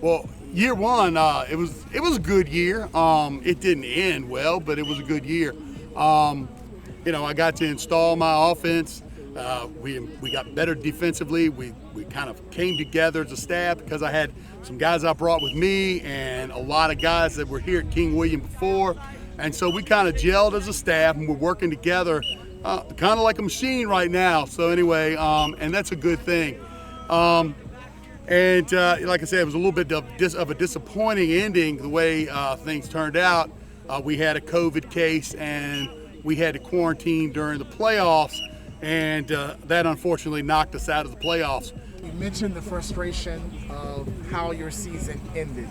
Well, year one, it was a good year. It didn't end well, but it was a good year. I got to install my offense. We got better defensively. We kind of came together as a staff because I had some guys I brought with me and a lot of guys that were here at King William before, and so we kind of gelled as a staff and we're working together, kind of like a machine right now. So anyway, and that's a good thing. And like I said, it was a little bit of a disappointing ending the way things turned out. We had a COVID case and we had to quarantine during the playoffs, and that unfortunately knocked us out of the playoffs. You mentioned the frustration of how your season ended.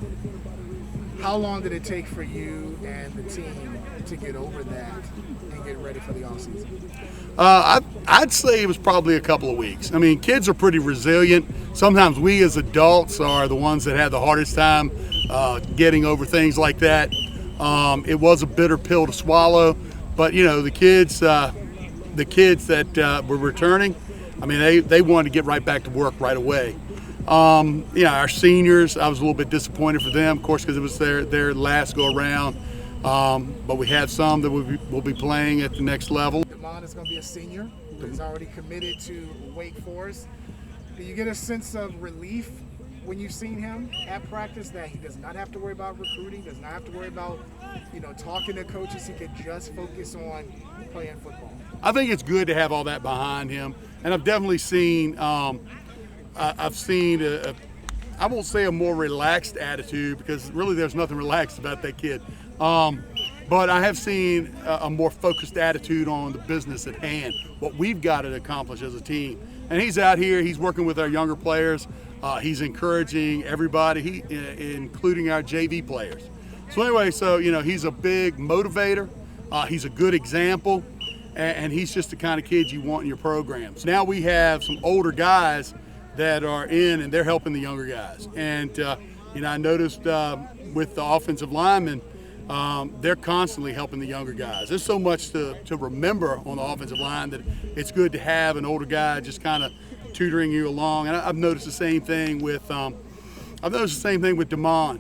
How long did it take for you and the team to get over that and get ready for the offseason? I'd say it was probably a couple of weeks. I mean, kids are pretty resilient. Sometimes we as adults are the ones that have the hardest time getting over things like that. It was a bitter pill to swallow, but the kids that were returning, I mean, they wanted to get right back to work right away. Our seniors, I was a little bit disappointed for them, of course, because it was their last go around. But we have some that will be playing at the next level. Damon is going to be a senior. He's already committed to Wake Forest. Do you get a sense of relief when you've seen him at practice that he does not have to worry about recruiting, does not have to worry about talking to coaches? He could just focus on playing football. I think it's good to have all that behind him, and I've definitely seen I won't say a more relaxed attitude, because really there's nothing relaxed about that kid. But I have seen a more focused attitude on the business at hand, what we've got to accomplish as a team. And he's out here, he's working with our younger players. He's encouraging everybody, including our JV players. So anyway, he's a big motivator. He's a good example, and he's just the kind of kid you want in your programs. Now we have some older guys that are in, and they're helping the younger guys. And I noticed with the offensive linemen, they're constantly helping the younger guys. There's so much to remember on the offensive line that it's good to have an older guy just kind of tutoring you along. And I've noticed the same thing with Damon.